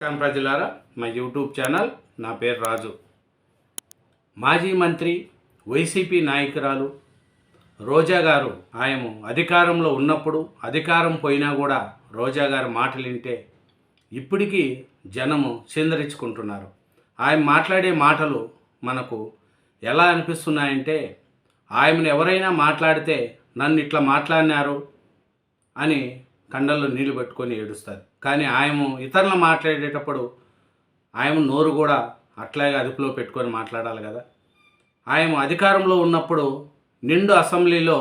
ప్రజలారా, మా YouTube channel. నా పేరు రాజు. మాజీ మంత్రి, వైసీపీ నాయకురాలు రోజా గారు ఆయన అధికారంలో ఉన్నప్పుడు, అధికారం పోయినా కూడా రోజా గారు మాటలు వింటే ఇప్పటికీ జనము చిందరించుకుంటున్నారు. ఆయన మాట్లాడే మాటలు మనకు ఎలా అనిపిస్తున్నాయంటే, ఆయనను ఎవరైనా మాట్లాడితే నన్ను ఇట్లా మాట్లాడినారు అని కండల్లో నీళ్లు పెట్టుకొని ఏడుస్తారు. కానీ ఆయన ఇతరులు మాట్లాడేటప్పుడు ఆయన నోరు కూడా అట్లాగే అదుపులో పెట్టుకొని మాట్లాడాలి కదా. ఆయన అధికారంలో ఉన్నప్పుడు నిండు అసెంబ్లీలో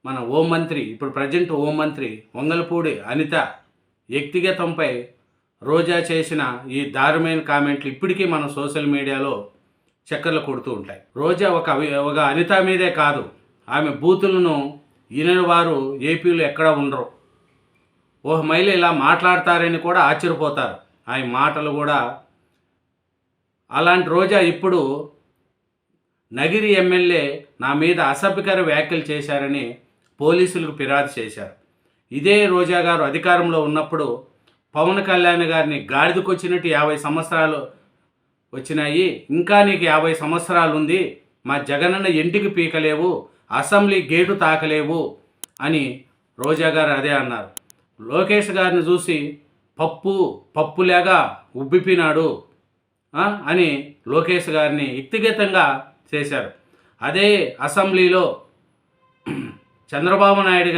మన హోంమంత్రి, ఇప్పుడు ప్రజెంట్ హోంమంత్రి వంగలపూడి అనిత వ్యక్తిగతంపై రోజా చేసిన ఈ దారుణమైన కామెంట్లు ఇప్పటికీ మన సోషల్ మీడియాలో చక్కర్లు కొడుతూ ఉంటాయి. రోజా ఒక అనిత మీదే కాదు, ఆమె బూతులను ఈయన వారు ఏపీలో ఎక్కడ ఉండరు. ఓ మహిళ ఇలా మాట్లాడతారని కూడా ఆశ్చర్యపోతారు. ఆయన మాటలు కూడా అలాంటి రోజా ఇప్పుడు నగిరి ఎమ్మెల్యే నా మీద అసభ్యకర వ్యాఖ్యలు చేశారని పోలీసులకు ఫిర్యాదు చేశారు. ఇదే రోజా గారు అధికారంలో ఉన్నప్పుడు పవన్ కళ్యాణ్ గారిని గాడిదకొచ్చినట్టు 50 సంవత్సరాలు వచ్చినాయి, ఇంకా నీకు 50 సంవత్సరాలు ఉంది, మా జగనన్న ఇంటికి పీకలేవు, అసెంబ్లీ గేటు తాకలేవు అని రోజా గారు అదే అన్నారు. లోకేష్ గారిని చూసి పప్పులేగా ఉబ్బిపినాడు అని లోకేష్ గారిని వ్యక్తిగతంగా చేశారు. అదే అసెంబ్లీలో చంద్రబాబు నాయుడు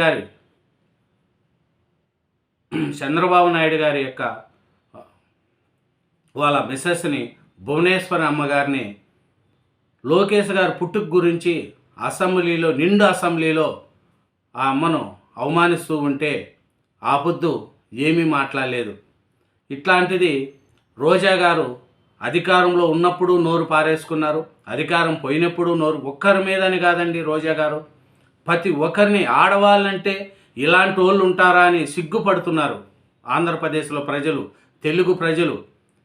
గారి యొక్క వాళ్ళ మిస్సెస్ని, భువనేశ్వరి అమ్మగారిని లోకేష్ గారు పుట్టుక గురించి నిండు అసెంబ్లీలో ఆ అమ్మను అవమానిస్తూ ఉంటే ఆ పొద్దు ఏమీ మాట్లాడలేదు. ఇట్లాంటిది రోజా గారు అధికారంలో ఉన్నప్పుడు నోరు పారేసుకున్నారు, అధికారం పోయినప్పుడు నోరు. ఒక్కరి మీదని కాదండి, రోజా గారు ప్రతి ఒక్కరిని, ఆడవాళ్ళంటే ఇలాంటి వాళ్ళు ఉంటారా అని సిగ్గుపడుతున్నారు ఆంధ్రప్రదేశ్లో ప్రజలు, తెలుగు ప్రజలు.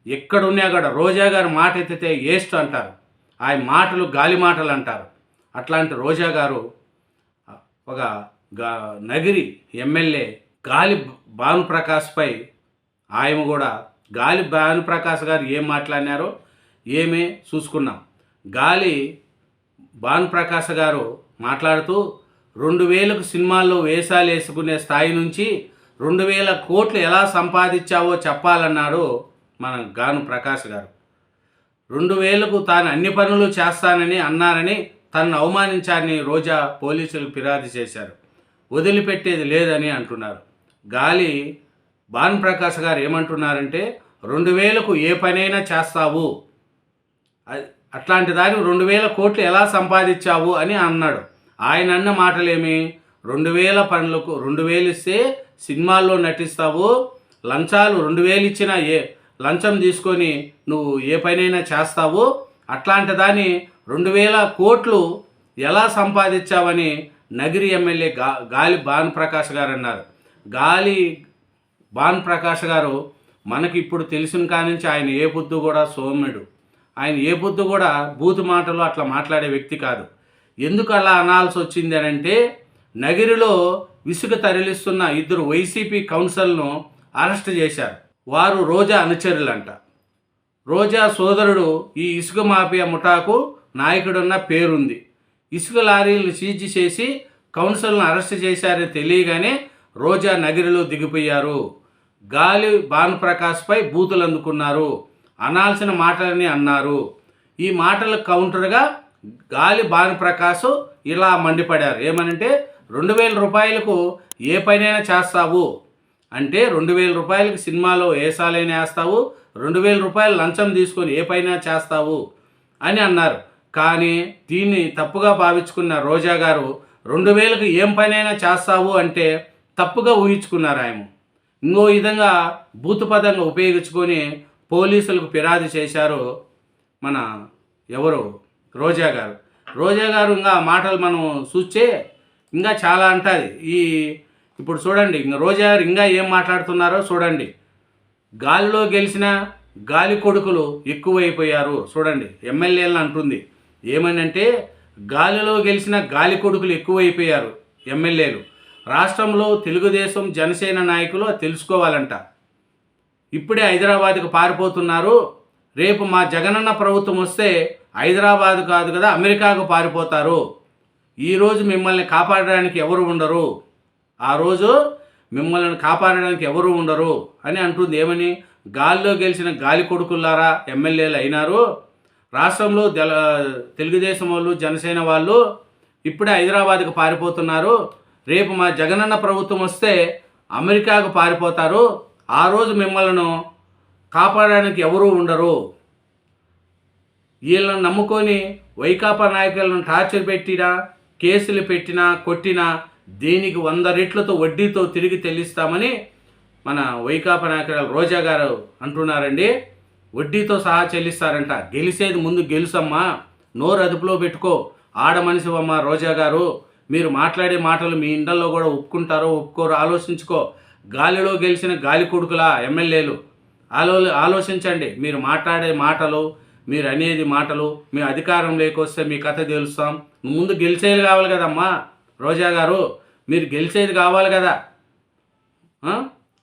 ఎక్కడున్నా కూడా రోజా గారు మాట ఎత్తితే వేస్ట్ అంటారు, ఆయన మాటలు గాలి మాటలు అంటారు. అట్లాంటి రోజా గారు ఒక నగిరి ఎమ్మెల్యే గాలి భానుప్రకాష్పై ఆయన కూడా గాలి భానుప్రకాష్ గారు ఏం మాట్లాడినారో ఏమే చూసుకున్నాం. గాలి భానుప్రకాష్ గారు మాట్లాడుతూ 2000కు సినిమాల్లో వేషాలు వేసుకునే స్థాయి నుంచి 2000 కోట్లు ఎలా సంపాదించావో చెప్పాలన్నాడు మన గాను ప్రకాష్ గారు. 2000కు తాను అన్ని పనులు చేస్తానని అన్నారని తనను అవమానించారని రోజా పోలీసులకు ఫిర్యాదు చేశారు. వదిలిపెట్టేది లేదని అంటున్నారు. గాలి భానుప్రకాష్ గారు ఏమంటున్నారంటే, 2000కు ఏ పనైనా చేస్తావు, అట్లాంటి దాన్ని 2000 కోట్లు ఎలా సంపాదించావు అని అన్నాడు. ఆయన అన్న మాటలేమి, 2000 పనులకు 2000 ఇస్తే సినిమాల్లో నటిస్తావు, లంచాలు 2000 ఇచ్చినా లంచం తీసుకొని నువ్వు ఏ పనైనా చేస్తావు, అట్లాంటి దాన్ని 2000 కోట్లు ఎలా సంపాదించావని నగిరి ఎమ్మెల్యే గాలి భానుప్రకాష్ గారు అన్నారు. గాలి భానుప్రకాష్ గారు మనకి ఇప్పుడు తెలిసిన కానించి ఆయన ఏ బుద్ధు కూడా సౌమ్యుడు, ఆయన ఏ బుద్ధు కూడా బూతు మాటలు అట్లా మాట్లాడే వ్యక్తి కాదు. ఎందుకు అలా అనాల్సి వచ్చింది అని అంటే, నగిరిలో ఇసుక తరలిస్తున్న 2 వైసీపీ కౌన్సిల్ను అరెస్ట్ చేశారు. వారు రోజా అనుచరులంట. రోజా సోదరుడు ఈ ఇసుక మాఫియా ముఠాకు నాయకుడున్న పేరుంది. ఇసుక లారీలను సీజ్ చేసి కౌన్సిల్ను అరెస్ట్ చేశారని తెలియగానే రోజా నగిరిలో దిగిపోయారు. గాలి భానుప్రకాష్పై బూతులు అందుకున్నారు, అనాల్సిన మాటలని అన్నారు. ఈ మాటలకు కౌంటర్గా గాలి భానుప్రకాష్ ఇలా మండిపడారు. ఏమనంటే, 2000 రూపాయలకు ఏ పనైనా చేస్తావు అంటే, 2000 రూపాయలకి సినిమాలో వేసాలైనా వేస్తావు, 2000 రూపాయలు లంచం తీసుకొని ఏ పైన చేస్తావు అని అన్నారు. కానీ దీన్ని తప్పుగా భావించుకున్న రోజా గారు 2000కి ఏం పనైనా చేస్తావు అంటే తప్పుగా ఊహించుకున్నారు. ఆయన ఇంకో విధంగా భూతపదంగా ఉపయోగించుకొని పోలీసులకు ఫిర్యాదు చేశారు మన రోజా గారు. ఇంకా మాటలు మనం చూస్తే ఇంకా చాలా అంటుంది. ఇప్పుడు చూడండి, రోజా గారు ఇంకా ఏం మాట్లాడుతున్నారో చూడండి. గాలిలో గెలిచిన గాలి కొడుకులు ఎక్కువైపోయారు. చూడండి, ఎమ్మెల్యేలను అంటుంది ఏమనంటే, గాలిలో గెలిచిన గాలి కొడుకులు ఎక్కువైపోయారు ఎమ్మెల్యేలు. రాష్ట్రంలో తెలుగుదేశం జనసేన నాయకులు తెలుసుకోవాలంట. ఇప్పుడే హైదరాబాద్కు పారిపోతున్నారు. రేపు మా జగనన్న ప్రభుత్వం వస్తే హైదరాబాద్ కాదు కదా అమెరికాకు పారిపోతారు. ఈరోజు మిమ్మల్ని కాపాడడానికి ఎవరు ఉండరు, ఆ రోజు మిమ్మల్ని కాపాడడానికి ఎవరు ఉండరు అని అంటుంది. ఏమని? గాల్లో గెలిచిన గాలి కొడుకుల్లారా ఎమ్మెల్యేలు అయినారు. రాష్ట్రంలో తెలుగుదేశం వాళ్ళు, జనసేన వాళ్ళు ఇప్పుడే హైదరాబాద్కు పారిపోతున్నారు. రేపు మా జగనన్న ప్రభుత్వం వస్తే అమెరికాకు పారిపోతారు. ఆ రోజు మిమ్మల్ని కాపాడడానికి ఎవరూ ఉండరు. వీళ్ళని నమ్ముకొని వైకాపా నాయకులను టార్చర్ పెట్టినా, కేసులు పెట్టినా, కొట్టినా దీనికి 100 రెట్లతో వడ్డీతో తిరిగి చెల్లిస్తామని మన వైకాపా నాయకురాలు రోజా గారు అంటున్నారండి. వడ్డీతో సహా చెల్లిస్తారంట. గెలిచేది ముందు గెలుసమ్మా, నోరు అదుపులో పెట్టుకో. ఆడ మనిషివమ్మా రోజా గారు. మీరు మాట్లాడే మాటలు మీ ఇండల్లో కూడా ఒప్పుకుంటారో ఒప్పుకోరో ఆలోచించుకో. గాలిలో గెలిచిన గాలి కొడుకులా ఎమ్మెల్యేలు ఆలోచించండి. మీరు మాట్లాడే మాటలు, మీరు అనేది మాటలు, మీ అధికారం లేకొస్తే మీ కథ తెలుస్తాం. ముందు గెలిచేది కావాలి కదమ్మా రోజా గారు, మీరు గెలిచేది కావాలి కదా.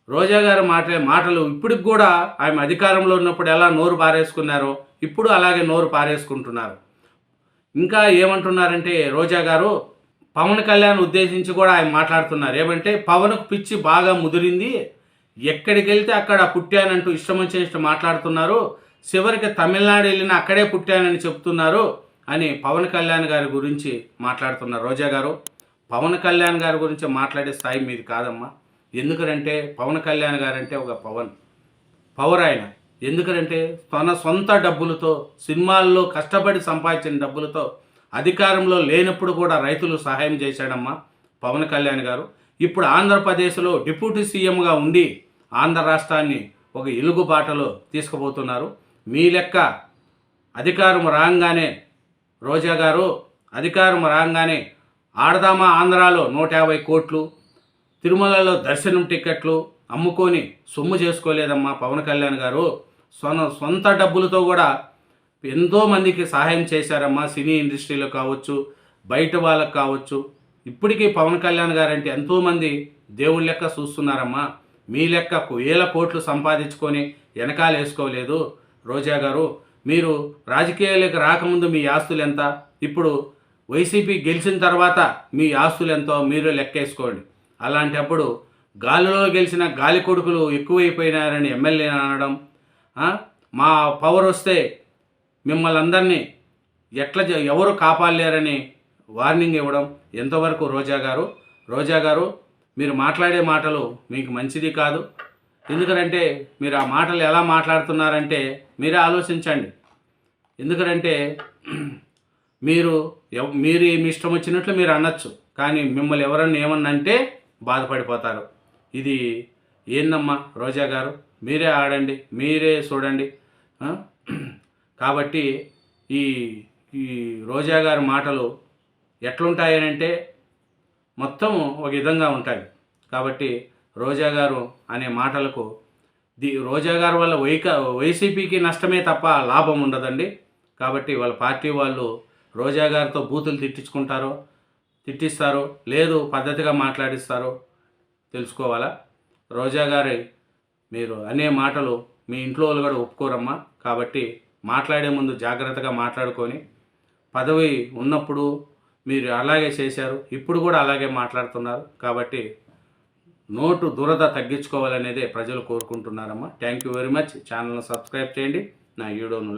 రోజా గారు మాట్లాడే మాటలు ఇప్పటికి కూడా ఆమె అధికారంలో ఉన్నప్పుడు ఎలా నోరు పారేసుకున్నారో ఇప్పుడు అలాగే నోరు పారేసుకుంటున్నారు. ఇంకా ఏమంటున్నారంటే రోజా గారు పవన్ కళ్యాణ్ ఉద్దేశించి కూడా ఆయన మాట్లాడుతున్నారు. ఏమంటే పవన్కు పిచ్చి బాగా ముదిరింది, ఎక్కడికి వెళ్తే అక్కడ పుట్టానంటూ ఇష్టం వచ్చినట్టు మాట్లాడుతున్నారు. చివరికి తమిళనాడు వెళ్ళినా అక్కడే పుట్టానని చెప్తున్నారు అని పవన్ కళ్యాణ్ గారి గురించి మాట్లాడుతున్నారు రోజా గారు. పవన్ కళ్యాణ్ గారి గురించి మాట్లాడే స్థాయి మీది కాదమ్మా. ఎందుకంటే పవన్ కళ్యాణ్ గారు అంటే ఒక పవర్ ఆయన. ఎందుకంటే తన సొంత డబ్బులతో, సినిమాల్లో కష్టపడి సంపాదించిన డబ్బులతో, అధికారంలో లేనప్పుడు కూడా రైతులు సహాయం చేశాడమ్మా పవన్ కళ్యాణ్ గారు. ఇప్పుడు ఆంధ్రప్రదేశ్లో డిప్యూటీ సీఎంగా ఉండి ఆంధ్ర రాష్ట్రాన్ని ఒక ఎలుగుబాటలో తీసుకుపోతున్నారు. మీ లెక్క అధికారం రాగానే రోజా గారు, అధికారం రాగానే ఆడదామా ఆంధ్రాలో 150 కోట్లు, తిరుమలలో దర్శనం టికెట్లు అమ్ముకొని సొమ్ము చేసుకోలేదమ్మా పవన్ కళ్యాణ్ గారు. సొంత డబ్బులతో కూడా ఎంతోమందికి సహాయం చేశారమ్మా. సినీ ఇండస్ట్రీలో కావచ్చు, బయట వాళ్ళకు కావచ్చు. ఇప్పటికీ పవన్ కళ్యాణ్ గారు అంటే ఎంతోమంది దేవుళ్ళ లెక్క చూస్తున్నారమ్మా. మీ లెక్క 1000 కోట్లు సంపాదించుకొని వెనకాల వేసుకోలేదు రోజా గారు. మీరు రాజకీయాలకు రాకముందు మీ ఆస్తులు ఎంత, ఇప్పుడు వైసీపీ గెలిచిన తర్వాత మీ ఆస్తులు ఎంతో మీరు లెక్కేసుకోండి. అలాంటప్పుడు గాలిలో గెలిచిన గాలి కొడుకులు ఎక్కువైపోయినారని ఎమ్మెల్యే అనడం, మా పవర్ వస్తే మిమ్మల్ని అందరినీ ఎవరు కాపాడలేరని వార్నింగ్ ఇవ్వడం ఎంతవరకు రోజా గారు మీరు మాట్లాడే మాటలు మీకు మంచిది కాదు. ఎందుకంటే మీరు ఆ మాటలు ఎలా మాట్లాడుతున్నారంటే మీరే ఆలోచించండి. ఎందుకంటే మీరు మీ ఇష్టం వచ్చినట్లు మీరు అనొచ్చు, కానీ మిమ్మల్ని ఎవరన్నా ఏమన్నా అంటే బాధపడిపోతారు. ఇది ఏందమ్మా రోజా గారు, మీరే ఆడండి, మీరే చూడండి. కాబట్టి ఈ ఈ రోజా గారి మాటలు ఎట్లుంటాయనంటే మొత్తం ఒక విధంగా ఉంటాయి. కాబట్టి రోజా గారు అనే మాటలకు రోజా గారు వల్ల వైసీపీకి నష్టమే తప్ప లాభం ఉండదండి. కాబట్టి వాళ్ళ పార్టీ వాళ్ళు రోజా గారితో బూతులు తిట్టిస్తారో లేదు పద్ధతిగా మాట్లాడిస్తారో తెలుసుకోవాలా. రోజా గారి మీరు అనే మాటలు మీ ఇంట్లో వాళ్ళు కూడా ఒప్పుకోరమ్మా. కాబట్టి మాట్లాడే ముందు జాగ్రత్తగా మాట్లాడుకొని, పదవి ఉన్నప్పుడు మీరు అలాగే చేశారు, ఇప్పుడు కూడా అలాగే మాట్లాడుతున్నారు. కాబట్టి నోటు దురద తగ్గించుకోవాలనేదే ప్రజలు కోరుకుంటున్నారమ్మా. Thank you very much. ఛానల్ను సబ్స్క్రైబ్ చేయండి, నా వీడియోను లైక్